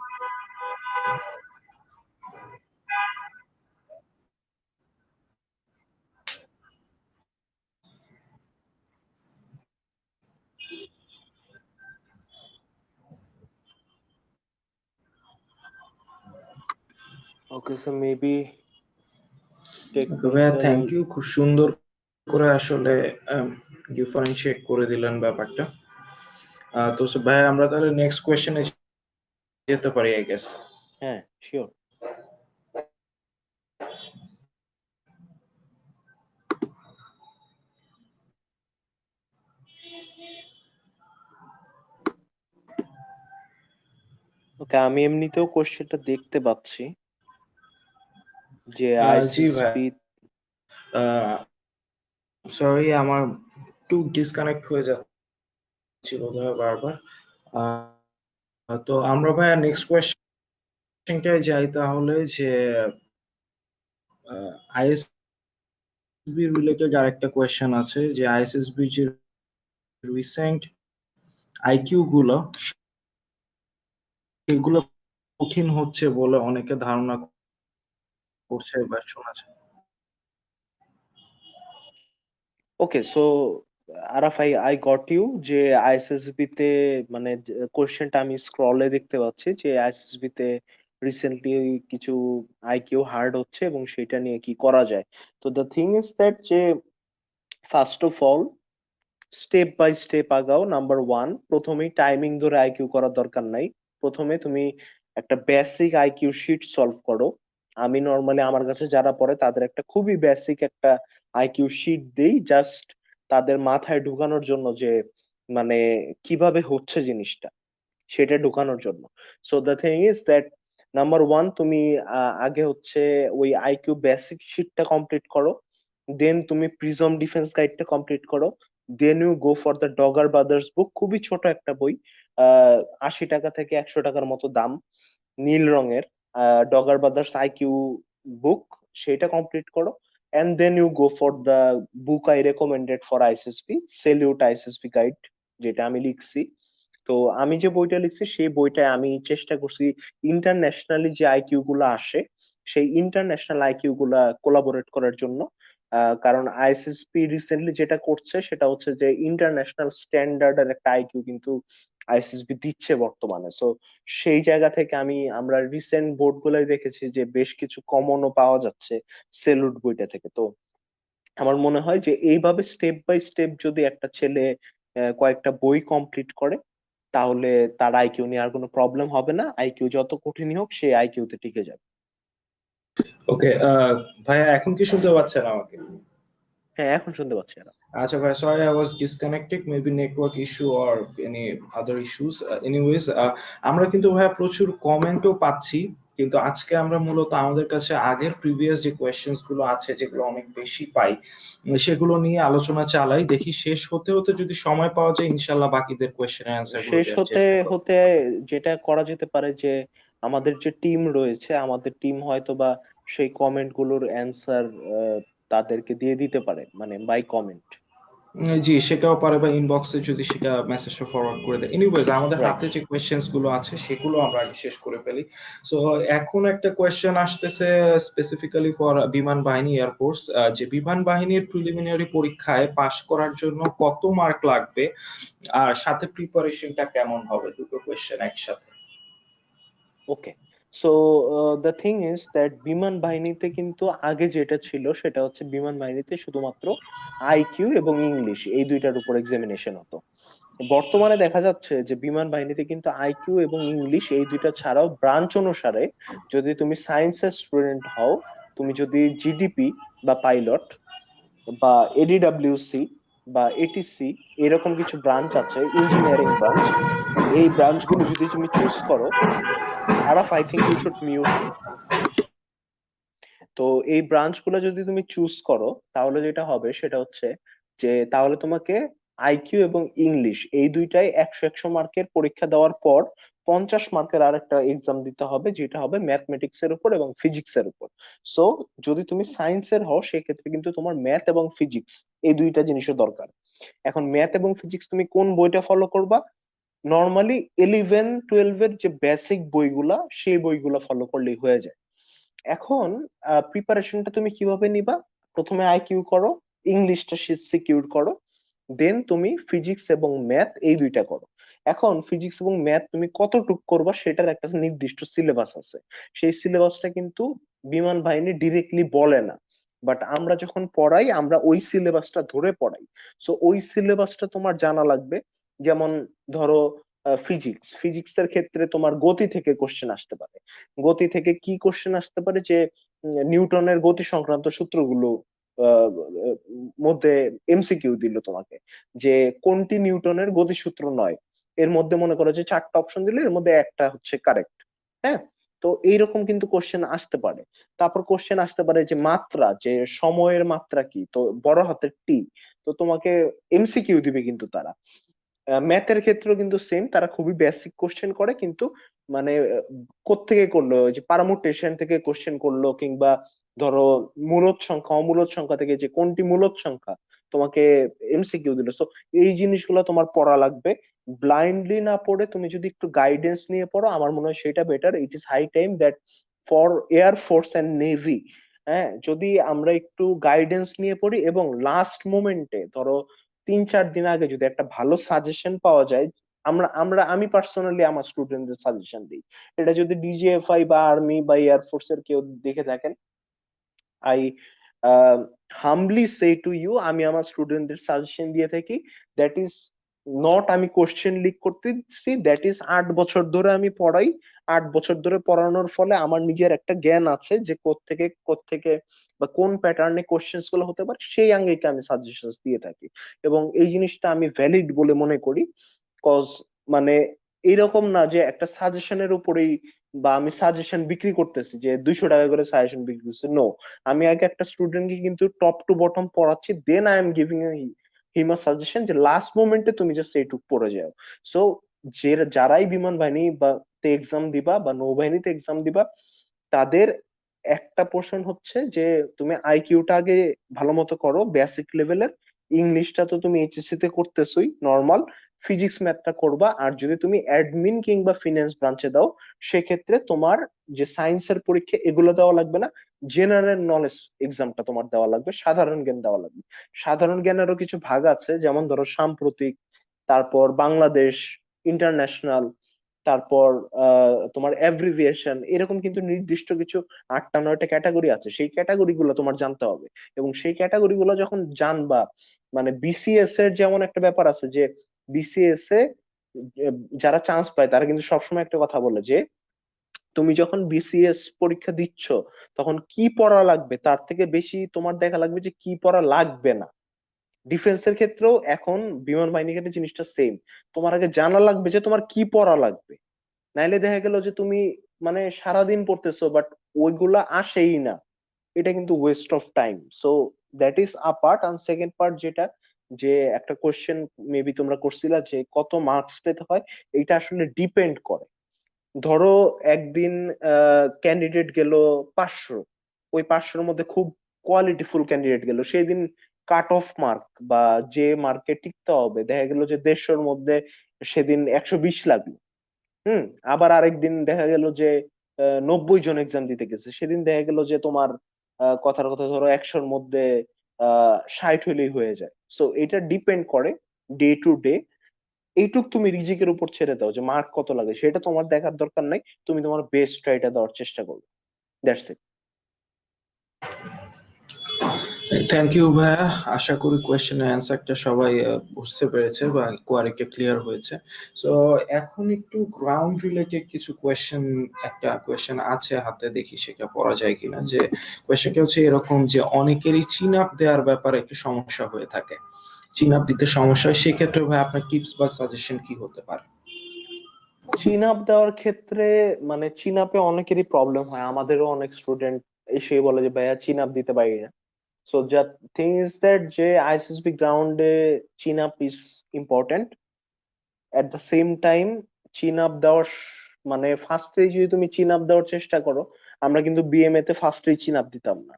Okay, so maybe ভাইয়া thank technical. You, খুব সুন্দর করে আসলে differentiate করে দিলেন ব্যাপারটা। তো ভাই আমরা তাহলে নেক্সট কোয়েশ্চেনে যেতে পারি আই গেস। হ্যাঁ, শিওর। ওকে, আমি এমনিতেও কোশ্চেনটা দেখতে পাচ্ছি যে জি ভাই, আইএসএসবি। সরি আমার একটু ডিসকানেক্ট হয়ে যাচ্ছিল ধর বারবার। তো আমরা ভাইয়া নেক্সট কোয়েশ্চেনটায় যাই তাহলে, যে আইএসবি রিলেটেড আরেকটা কোয়েশ্চেন আছে, যে আইএসএসবি যে রিসেন্ট আইকিউ গুলো সেগুলো কঠিন হচ্ছে বলে অনেকে ধারণা করছে বা শোনা যায়। Okay, so Araf, I got you যে আইএসএসবি তে মানে কোশ্চেনটা আমি স্ক্রলে দেখতে পাচ্ছি যে আইএসএসবি তে রিসেন্টলি কিছু আইকিউ হার্ড হচ্ছে এবং সেটা নিয়ে কি করা যায়। তো দ্য থিং ইজ দ্যাট যে first of all step by step আগাও। নাম্বার ওয়ান, প্রথমেই টাইমিং ধরে আইকিউ করার দরকার নাই। প্রথমে তুমি একটা বেসিক আইকিউ শিট সলভ করো। আমি নর্মালি আমার কাছে যারা পড়ে তাদের একটা খুবই বেসিক একটা আইকিউ শিট দেই, জাস্ট তাদের মাথায় ঢুকানোর জন্য যে মানে কিভাবে হচ্ছে জিনিসটা সেটা ঢুকানোর জন্য। So the thing is that number one, তুমি আগে হচ্ছে ওই আইকিউ বেসিক শিটটা কমপ্লিট করো, দেন তুমি প্রিজম ডিফেন্স গাইডটা কমপ্লিট করো, then you go for the Dogar Brothers book. খুবই ছোট একটা বই, 80 টাকা থেকে 100 টাকার মতো দাম, নীল রঙের, ডগার ব্রাদার্স আইকিউ বুক, সেটা কমপ্লিট করো। And then you go for the book I recommended for ISSB, salute ISSB guide, যেটা আমি লিখছি। তো আমি যে বইটা লিখছি সেই বইটায় আমি চেষ্টা করছি ইন্টারন্যাশনালি যে আইকিউ গুলা আসে সেই ইন্টারন্যাশনাল আইকিউ গুলা কোলাবোরেট করার জন্য। কারণ আইএসএসপি রিসেন্টলি যেটা করছে সেটা হচ্ছে যে ইন্টারন্যাশনাল স্ট্যান্ডার্ডের একটা আইকিউ কিন্তু আইএসএসবি দিচ্ছে বর্তমানে। সো সেই জায়গা থেকে আমরা রিসেন্ট বোর্ড গুলাই দেখেছি যে বেশ কিছু কমনও পাওয়া যাচ্ছে সেলুট বইটা থেকে। তো আমার মনে হয় যে এইভাবে স্টেপ বাই স্টেপ যদি একটা ছেলে কয়েকটা বই কমপ্লিট করে, তাহলে তার আইকিউ নিয়ে আর কোনো প্রবলেম হবে না। আইকিউ যত কঠিনই হোক সে আইকিউ তে টিকে যাবে। ওকে ভাইয়া, এখন কি শুনতে পাচ্ছেন আমাকে? হ্যাঁ, এখন শুনতে পাচ্ছি না। আচ্ছা ভাই, sorry I was disconnected, maybe network issue or any other issues. Anyways, আমরা কিন্তু ভাইয়া প্রচুর কমেন্টও পাচ্ছি, কিন্তু আজকে আমরা মূলত আমাদের কাছে আগের প্রিভিয়াস যে কোয়েশ্চেন্স গুলো আছে যেগুলো অনেক বেশি পাই, সেগুলো নিয়ে আলোচনা চালাই। দেখি শেষ হতে হতে যদি সময় পাওয়া যায় ইনশাল্লাহ বাকিদের কোয়েশ্চেনের অ্যান্সার গুলো শেষ দেওয়ার হতে চেষ্টা করবো। হতে যেটা করা যেতে পারে যে আমাদের যে টিম রয়েছে, আমাদের টিম হয়তো বা সেই কমেন্ট গুলোর অ্যান্সার তাদেরকে দিয়ে দিতে পারে, মানে বাই কমেন্ট। জি, সেটাও পারে, বা ইনবক্সে যদি সেটা মেসেজটা ফরওয়ার্ড করে দেয়। এনিওয়েজ আমাদের রাইট। হাতে যে কোয়েশ্চেন্স গুলো আছে সেগুলো আমরা আগে শেষ করে ফেলি। সো এখন একটা কোয়েশ্চেন আসতেছে স্পেসিফিক্যালি ফর বিমান বাহিনী, এয়ারফোর্স, যে বিমান বাহিনীর প্রিলিমিনারি পরীক্ষায় পাশ করার জন্য কত মার্ক লাগবে আর সাথে প্রিপারেশনটা কেমন হবে, দুটো কোয়েশ্চেন একসাথে। Okay, so the thing is that বিমান বাহিনীতে কিন্তু আগে যেটা ছিল সেটা হচ্ছে বিমান বাহিনীতে শুধুমাত্র আইকিউ এবং ইংলিশ এই দুইটার উপর এক্সামিনেশন হতো। বর্তমানে দেখা যাচ্ছে যে বিমান বাহিনীতে কিন্তু আইকিউ এবং ইংলিশ এই দুইটা ছাড়াও ব্রাঞ্চ অনুসারে, যদি তুমি সায়েন্সের স্টুডেন্ট হও, তুমি যদি জিডিপি বা পাইলট বা এডিডব্লিউসি বা এটিসি, এরকম কিছু ব্রাঞ্চ আছে, ইঞ্জিনিয়ারিং ব্রাঞ্চ, এই ব্রাঞ্চগুলো যদি তুমি চুজ করো, আরাফ I think you should mute. তো এই ব্রাঞ্চগুলো যদি তুমি চুজ করো তাহলে যেটা হবে সেটা হচ্ছে যে তাহলে তোমাকে আইকিউ এবং ইংলিশ এই দুইটাই 100 মার্কের পরীক্ষা দেওয়ার পর 50 মার্কের আর একটা এক্সাম দিতে হবে, যেটা হবে ম্যাথমেটিক্স এর উপর এবং ফিজিক্স এর উপর। সো যদি তুমি সায়েন্সের হও সেক্ষেত্রে কিন্তু তোমার ম্যাথ এবং ফিজিক্স এই দুইটা জিনিসের দরকার। এখন ম্যাথ এবং ফিজিক্স তুমি কোন বইটা ফলো করবা? নর্মালি 11-12 এর যে বেসিক বইগুলা সেই বইগুলা ফলো করলেই হয়ে যায়। এখন প্রিপারেশনটা তুমি কিভাবে নিবা? প্রথমে আইকিউ করো, ইংলিশটা সিকিউর করো, দেন তুমি ফিজিক্স এবং ম্যাথ এই দুইটা করো। এখন ফিজিক্স এবং ম্যাথ তুমি কতটুক করবা সেটার একটা নির্দিষ্ট সিলেবাস আছে। সেই সিলেবাসটা কিন্তু বিমান বাহিনী ডিরেক্টলি বলে না, বাট আমরা যখন পড়াই আমরা ওই সিলেবাসটা ধরে পড়াই। সো ওই সিলেবাসটা তোমার জানা লাগবে। যেমন ধরো ফিজিক্সের ক্ষেত্রে তোমার গতি থেকে কোশ্চেন আসতে পারে। গতি থেকে কি কোশ্চেন আসতে পারে? যে নিউটনের গতি সংক্রান্ত সূত্রগুলো আহ, মধ্যে এমসিকিউ দিল তোমাকে, যে কোনটি নিউটনের গতিসূত্র নয়। এর মধ্যে মনে করো যে 4টা অপশন দিলে এর মধ্যে একটা হচ্ছে কারেক্ট। হ্যাঁ, তো এইরকম কিন্তু কোশ্চেন আসতে পারে। তারপর কোশ্চেন আসতে পারে যে মাত্রা, যে সময়ের মাত্রা কি, তো বড় হাতের টি। তো তোমাকে এমসিকিউ দিবে কিন্তু তারা। ম্যাথের ক্ষেত্রেও কিন্তু সেম, তারা খুবই বেসিক কোশ্চেন করে কিন্তু মানে কোত্থেকে করলো, ওই যে পারমুটেশন থেকে কোশ্চেন করলো, কিংবা ধরো মূলদ সংখ্যা অমূলদ সংখ্যা থেকে যে কোনটি মূলদ সংখ্যা তোমাকে এমসিকিউ দিল। তো এই জিনিসগুলো তোমার পড়া লাগবে। ব্লাইন্ডলি না পড়ে তুমি যদি একটু গাইডেন্স নিয়ে পড়ো আমার মনে হয় সেটা better. It is high time that for air force and navy, হ্যাঁ, যদি আমরা একটু গাইডেন্স নিয়ে পড়ি এবং লাস্ট মোমেন্টে ধরো 3-4 দিন আগে যদি একটা ভালো সাজেশন পাওয়া যায়, আমি পার্সোনালি আমার স্টুডেন্টদের সাজেশন দিই। এটা যদি ডিজিএফআই বা আর্মি বা এয়ারফোর্স এর কেউ দেখে থাকেন, I humbly say to you, আমি আমার স্টুডেন্টদের সাজেশন দিয়ে থাকি। দ্যাট ইজ নট আমি কোশ্চেন লিক করতেছি, দ্যাট ইজ 8 বছর ধরে আমি পড়াই। 8 বছর ধরে পড়ানোর ফলে আমার নিজের একটা জ্ঞান আছে যে কোত্থেকে বা কোন প্যাটার্নে কোশ্চেন্স গুলো হতে পারে, সেই আঙ্গিকে আমি সাজেশন দিয়ে থাকি। এবং এই জিনিসটা আমি ভ্যালিড বলে মনে করি। কজ মানে এইরকম না যে একটা সাজেশনের উপরেই বা আমি সাজেশন বিক্রি করতেছি যে 200 টাকা করে সাজেশন বিক্রি করছি, নো। আমি আগে একটা স্টুডেন্টকে কিন্তু টপ টু বটম পড়াচ্ছি, then I am giving him a suggestion যে লাস্ট মোমেন্টে তুমি জাস্ট এইটুক পড়ে যাও। সো যে যারাই বিমান বাহিনী বা তে এক্সাম দিবা বা নৌবাহিনীতে এক্সাম দিবা, তাদের একটা পোর্শন হচ্ছে যে তুমি আইকিউটা আগে ভালো মতো করো বেসিক লেভেলের। ইংলিশটা তো তুমি এইচএসসি তে করতেছই নর্মাল, ফিজিক্স ম্যাথটা করবা। আর যদি তুমি অ্যাডমিন কিংবা ফিনান্স ব্রাঞ্চে দাও সেক্ষেত্রে তোমার যে সায়েন্সের পরীক্ষা এগুলো দেওয়া লাগবে না, জেনারেল নলেজ এক্সামটা তোমার দেওয়া লাগবে, সাধারণ জ্ঞান দেওয়া লাগবে। সাধারণ জ্ঞানেরও কিছু ভাগ আছে, যেমন ধরো সাম্প্রতিক, তারপর বাংলাদেশ, ইন্টারন্যাশনাল, তারপর তোমার অ্যাব্রিভিয়েশন, এরকম কিন্তু নির্দিষ্ট কিছু 8টা 9টা ক্যাটাগরি আছে, সেই ক্যাটাগরি গুলো তোমার জানতে হবে। এবং সেই ক্যাটাগরি গুলো যখন জানবা, মানে বিসিএস এর যেমন একটা ব্যাপার আছে যে বিসিএস এ যারা চান্স পায় তারা কিন্তু সবসময় একটা কথা বলে যে তুমি যখন বিসিএস পরীক্ষা দিচ্ছ তখন কি পড়া লাগবে তার থেকে বেশি তোমার দেখা লাগবে যে কি পড়া লাগবে না। ডিফেন্সের ক্ষেত্রেও এখন বিমান বাহিনীর ক্ষেত্রে জিনিসটা সেম। তোমার আগে জানা লাগবে যে তোমার কি পড়া লাগবে, নাইলে দেখা গেল যে তুমি মানে সারাদিন পড়তেছো বাট ওইগুলা আসেই না, এটা কিন্তু waste of time. So that is a part. আর সেকেন্ড পার্ট যেটা, যে একটা কোশ্চেন মেবি তোমরা করছিলা যে কত মার্কস পেতে হয়, এটা আসলে ডিপেন্ড করে। ধরো একদিন ক্যান্ডিডেট গেল 500, ওই 500-র মধ্যে খুব কোয়ালিটিফুল ক্যান্ডিডেট গেল সেই দিন, কাট অফ মার্ক বা যে মার্কে টিকতে হবে, দেখা গেল যে 150-র মধ্যে সেদিন 120 লাগলো। আবার আরেকদিন দেখা গেল যে 90 জন এক্সাম দিতে গেছে, সেদিন দেখা গেল যে তোমার কথার কথা ধরো 100-র মধ্যে 60 হলেই হয়ে যায়। সো এটা ডিপেন্ড করে ডে টু ডে। এইটুক তুমি রিজিকের উপর ছেড়ে দাও যে মার্ক কত লাগে, সেটা তোমার দেখার দরকার নাই, তুমি তোমার বেস্ট ট্রাইটা দেওয়ার চেষ্টা করবে। That's it. থ্যাংক ইউ ভাইয়া, আশা করি কোয়েশ্চেনের অ্যান্সারটা সবাই বুঝতে পেরেছে বা কোয়ারিটা ক্লিয়ার হয়েছে। সো এখন একটু গ্রাউন্ড রিলেটেড কিছু কোয়েশ্চেন, একটা কোয়েশ্চেন আছে হাতে, দেখি সেটা পড়া যায় কিনা। যে কোয়েশ্চেনটা হচ্ছে এরকম যে অনেকেরই চিন আপ দেওয়ার ব্যাপারে একটু সমস্যা হয়ে থাকে, চিন আপ দিতে সমস্যা হয়, সেক্ষেত্রে ভাই আপনার টিপস বা সাজেশন কি হতে পারে? চিন আপ দেওয়ার ক্ষেত্রে মানে চিন আপে অনেকেরই প্রবলেম হয়, আমাদেরও অনেক স্টুডেন্ট এসে বলে যে ভাইয়া চিন আপ দিতে পারি না। সো যা থিং ইজ দ্যাট যে আইএসএসবি গ্রাউন্ডে চিন up is important. At the same time চিন আপ দেওয়ার মানে ফার্স্টে যদি তুমি চিন আপ দেওয়ার চেষ্টা করো, আমরা কিন্তু বিএমএ তে ফার্স্টেই চিন আপ দিতাম না।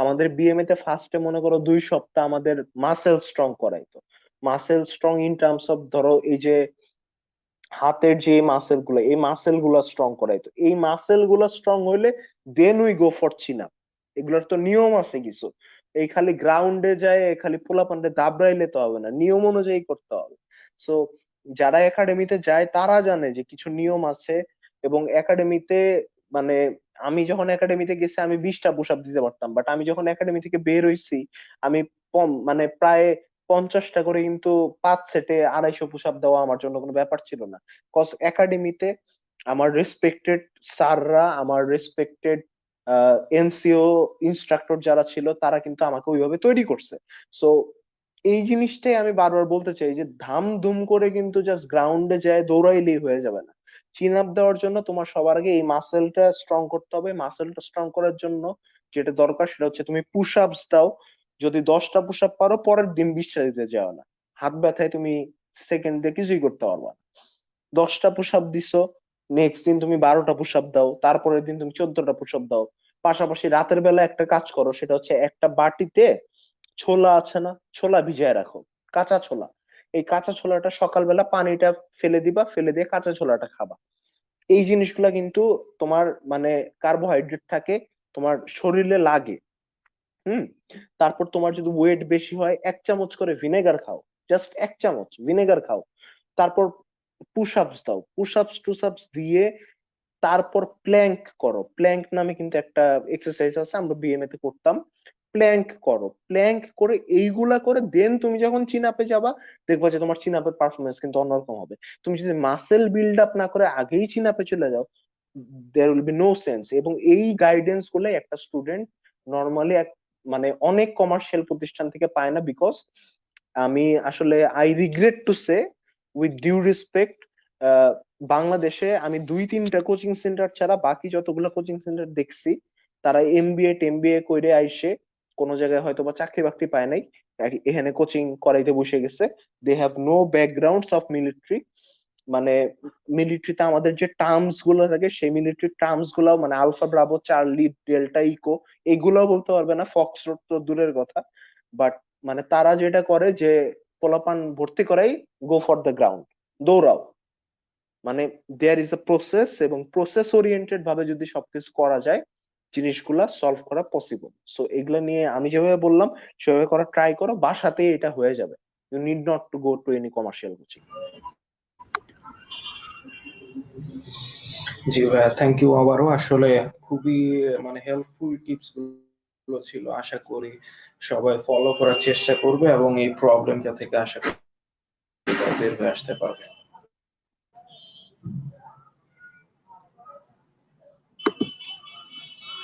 আমাদের বিএমএ তে ফার্স্টে মনে করো 2 সপ্তাহ আমাদের মাসেল স্ট্রং করাইতো। Muscle strong in terms of ধরো এই যে হাতের যে মাসেল গুলো, এই মাসেল গুলা স্ট্রং করাইতো। এই মাসেল গুলা স্ট্রং হইলে then we go for chin up. এগুলোর তো নিয়ম আছে কিছু। এই খালি গ্রাউন্ডে যায় খালি পোলাপান্ডে দাবড়াইলে তো হবে না, নিয়ম অনুযায়ী করতে হবে। সো যারা একাডেমিতে যায় তারা জানে যে কিছু নিয়ম আছে। এবং একাডেমিতে মানে আমি যখন একাডেমিতে গেছি আমি 20টা পুশ আপ দিতে পারতাম, বাট আমি যখন একাডেমি থেকে বের হইছি আমি কম মানে প্রায় 50টা করে, কিন্তু 5 সেটে 250 পুশ আপ দেওয়া আমার জন্য কোনো ব্যাপার ছিল না। কজ একাডেমিতে আমার রেসপেক্টেড স্যাররা, আমার রেসপেক্টেড এনসিও ইনস্ট্রাক্টর যারা ছিল তারা কিন্তু আমাকে ওইভাবে তৈরি করছে। সো এই জিনিসটাই আমি বারবার বলতে চাই যে ধাম ধুম করে কিন্তু জাস্ট গ্রাউন্ডে যায় দৌড়াইলেই হয়ে যাবে না। চিন আপ দেওয়ার জন্য তোমার সবার আগে এই মাসেলটা স্ট্রং করতে হবে। মাসেলটা স্ট্রং করার জন্য যেটা দরকার সেটা হচ্ছে তুমি পুশ আপস দাও। যদি 10টা পুশ আপ পারো, পরের দিন 20টা দিতে যাও না। হাত ব্যথায় তুমি সেকেন্ডে কিছুই করতে পারবা না। 10টা পুশ আপ দিছো, নেক্সট দিন তুমি 12টা পুশ আপ দাও, তারপরের দিন তুমি 14টা পুশ আপ দাও। পাশাপাশি রাতের বেলা একটা কাজ করো, সেটা হচ্ছে একটা বাটিতে ছোলা আছে না, ছোলা ভিজায় রাখো, কাঁচা ছোলা। এই কাঁচা ছোলাটা সকালবেলা পানিটা ফেলে দিবা, ফেলে দিয়ে কাঁচা ছোলাটা খাবা। এই জিনিসগুলা কিন্তু তোমার মানে কার্বোহাইড্রেট থাকে, তোমার শরীরে লাগে। হুম তারপর তোমার যদি ওয়েট বেশি হয় 1 চামচ করে ভিনেগার খাও, জাস্ট 1 চামচ ভিনেগার খাও। তারপর পুশ আপস দাও, পুশ আপস টুস আপস দিয়ে তারপর প্ল্যাঙ্ক করো। প্ল্যাঙ্ক নামে কিন্তু একটা এক্সারসাইজ আছে, আমরা বিএমএ তে করতাম। প্ল্যাঙ্ক করো, প্ল্যাঙ্ক করে এইগুলা করে দেন তুমি যখন চিন আপে যাবা, দেখবা যে তোমার চিন আপের পারফরমেন্স কিন্তু অন্যরকম হবে। তুমি যদি মাসেল বিল্ড আপ না করে আগেই চিন আপে চলে যাও, there will be no sense. এবং এই গাইডেন্স গুলো একটা স্টুডেন্ট নর্মালি মানে অনেক কমার্শিয়াল প্রতিষ্ঠান থেকে পায় না। বিকজ আমি আসলে I regret to say with due respect, বাংলাদেশে আমি 2-3টা কোচিং সেন্টার ছাড়া বাকি যতগুলো কোচিং সেন্টার দেখছি, তারা এমবিএ টেমবিএ কইরে আইসে কোনো জায়গায় হয়তো বা চাকরি বাকরি পায় নাই, এখানে কোচিং করাইতে বসে গেছে। They have no backgrounds of military. মানে মিলিটারিতে আমাদের যে টার্মস গুলো থাকে সেই মিলিটারি টার্মস গুলাও মানে alpha bravo charlie delta echo এগুলাও বলতে পারবে না, ফক্সট্রট তো দূরের কথা। বাট মানে তারা যেটা করে যে পোলাপান ভর্তি করাই, গো ফর দ্য গ্রাউন্ড, দৌড়াও। মানে দেয়ার ইজ আ প্রসেস, এবং প্রসেস ওরিয়েন্টেড ভাবে যদি সবকিছু করা যায় জিনিসগুলা সলভ করা পসিবল। সো এগুলা নিয়ে আমি যেভাবে বললাম সেভাবে করা ট্রাই করো, বাসাতেই এটা হয়ে যাবে। You need not to go to any commercial coaching. জি ভাইয়া, থ্যাংক ইউ আবারও, আসলে খুবই মানে হেল্পফুল টিপস গুলো ছিল। আশা করি সবাই ফলো করার চেষ্টা করবে এবং এই প্রবলেমটা থেকে আশা করি তারা বের হয়ে আসতে পারবে।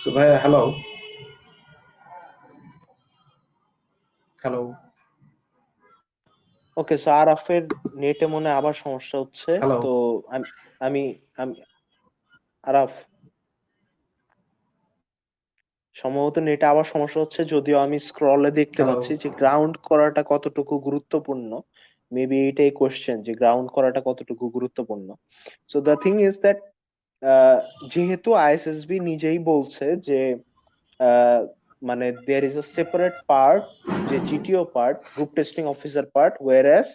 সো ভাইয়া, হ্যালো হ্যালো ওকে, সো আরাফের নেটে মনে হয় আবার সমস্যা হচ্ছে। হ্যালো তো আমি আমি আমি- আরাফ, সম্ভবত নেটে আবার সমস্যা হচ্ছে, যদিও আমি স্ক্রলে দেখতে হ্যালো পাচ্ছি যে গ্রাউন্ড করাটা কতটুকু গুরুত্বপূর্ণ। মেবি এইটাই কোশ্চেন যে গ্রাউন্ড করাটা কতটুকু গুরুত্বপূর্ণ। So the thing is that যেহেতু আইএসএসবি নিজেই বলছে যে মানে there is a separate part, যে GTO part, group testing officer part, whereas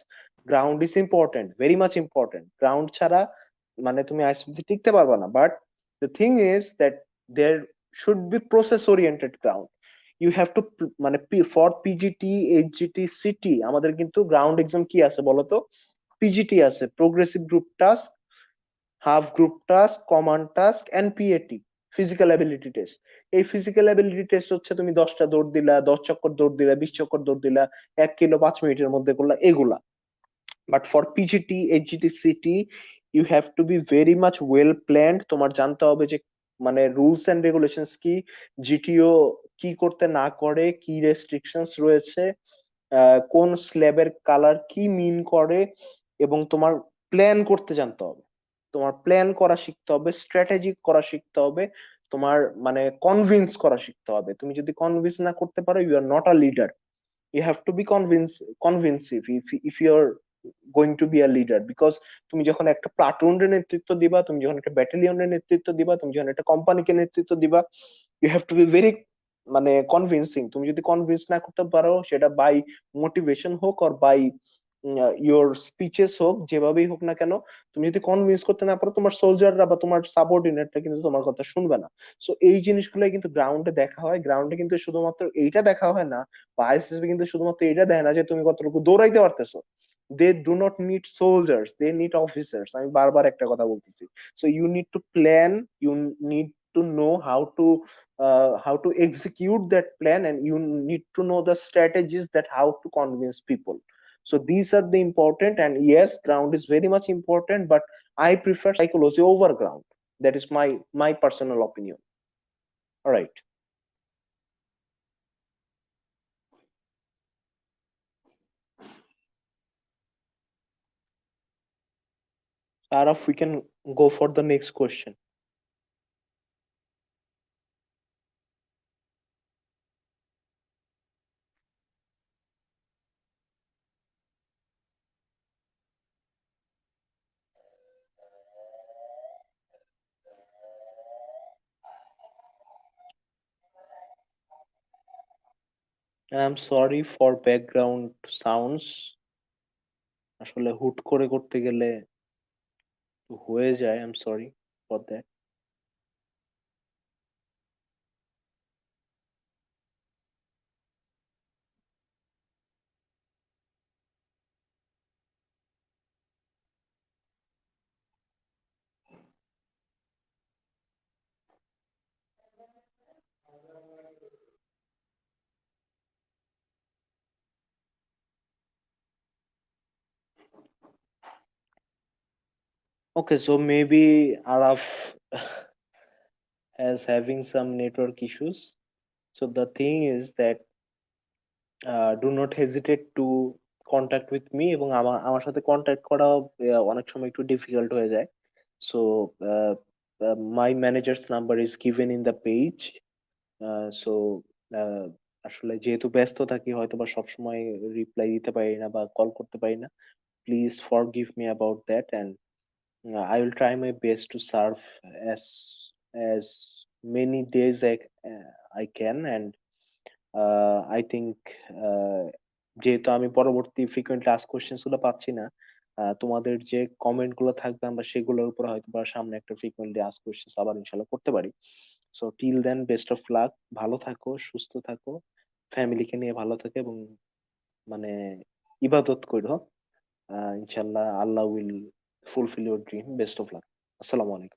ground is important, very much important. Ground ছাড়া মানে তুমি আইএসপিতে টিকতে পারবা না। But the thing is that there should be process oriented ground. You have to মানে for PGT, HGT, CT আমাদের কিন্তু ground exam কি আছে বলতো? PGT আছে, progressive group task, half group task, command task and PAT, physical ability test. এই physical ability test হচ্ছে তুমি 10টা দৌড় দিলা, 10 চক্কর দৌড় দিলা, 20 চক্কর দৌড় দিলা, 1 কিলো 5 মিনিটের মধ্যে করলা, এগুলা। But for PGT, HGT, CT you have to be very much well planned. তোমার জানতে হবে যে মানে রুলস এন্ড রেগুলেশনস কি, জিটিও কি করতে না করে, কি রেস্ট্রিকশনস রয়েছে, কোন স্ল্যাবের কালার কি মিন করে, এবং তোমার প্ল্যান করতে জানতে হবে। তোমার প্ল্যান করা শিখতে হবে, স্ট্র্যাটেজিক করা শিখতে হবে, তোমার মানে কনভিন্স করা শিখতে হবে। তুমি যদি কনভিন্স না করতে পারো, you are not a leader. You have to be convincing if you're going to be a leader, because তুমি যখন একটা প্লাটুনের নেতৃত্ব দিবা, তুমি যখন একটা ব্যাটালিয়নের নেতৃত্ব দিবা, তুমি যখন একটা কোম্পানিকে নেতৃত্ব দিবা, you have to be very মানে কনভিন্সিং। তুমি যদি কনভিন্স না করতে পারো, সেটা বাই মোটিভেশন হোক আর বাই ইয়োর স্পিচেস হোক, যেভাবেই হোক না কেন, তুমি যদি কনভিন্স করতে না পারো, তোমার সোলজাররা বা তোমার সাবঅর্ডিনেটরা কিন্তু তোমার কথা শুনবে না। সো এই জিনিসগুলো কিন্তু গ্রাউন্ডে দেখা হয়। গ্রাউন্ডে কিন্তু শুধুমাত্র এইটা দেখা হয় না, বা আইএসএসবি কিন্তু শুধুমাত্র এটা দেয় না যে তুমি কতটুকু দৌড়াইতে পারতেছো। They do not need soldiers, they need officers. আমি বারবার একটা কথা বলতেছি। So you need to plan, you need to know how to execute that plan, and you need to know the strategies that how to convince people. So these are the important, and yes, ground is very much important, but I prefer psychology over ground. That is my personal opinion. All right. Araf, we can go for the next question. I'm sorry for background sounds. আসলে হুট করে করতে গেলে হয়ে যায়। I'm sorry for that. Okay, so maybe Araf has having some network issues. So the thing is that do not hesitate to contact with me, এবং আমার আমার সাথে কন্ট্যাক্ট করা অনেক সময় একটু ডিফিকাল্ট হয়ে যায়। So my managers number is given in the page. So আসলে যেহেতু ব্যস্ত থাকি, হয়তো বা সবসময় রিপ্লাই দিতে পারি না বা কল করতে পারি না। Please forgive me about that, and I will try my best to serve as as many days I can, and I think যেহেতু আমি পরবর্তী ফ্রিকোয়েন্টলি আস্ক কোশ্চেন্স গুলো পাচ্ছি না, তোমাদের যে কমেন্ট গুলো থাকবে আমরা সেগুলোর উপর হয়তো বা সামনে একটা ফ্রিকোয়েন্টলি আস্ক কোশ্চেন্স আবার ইনশাল্লাহ করতে পারি। So till then, best of luck, ভালো থাকো, সুস্থ থাকো, ফ্যামিলিকে নিয়ে ভালো থাকো, এবং মানে ইবাদত করো। ইনশাল্লাহ Allah will fulfil your dream. Best of luck. আসসালামু আলাইকুম।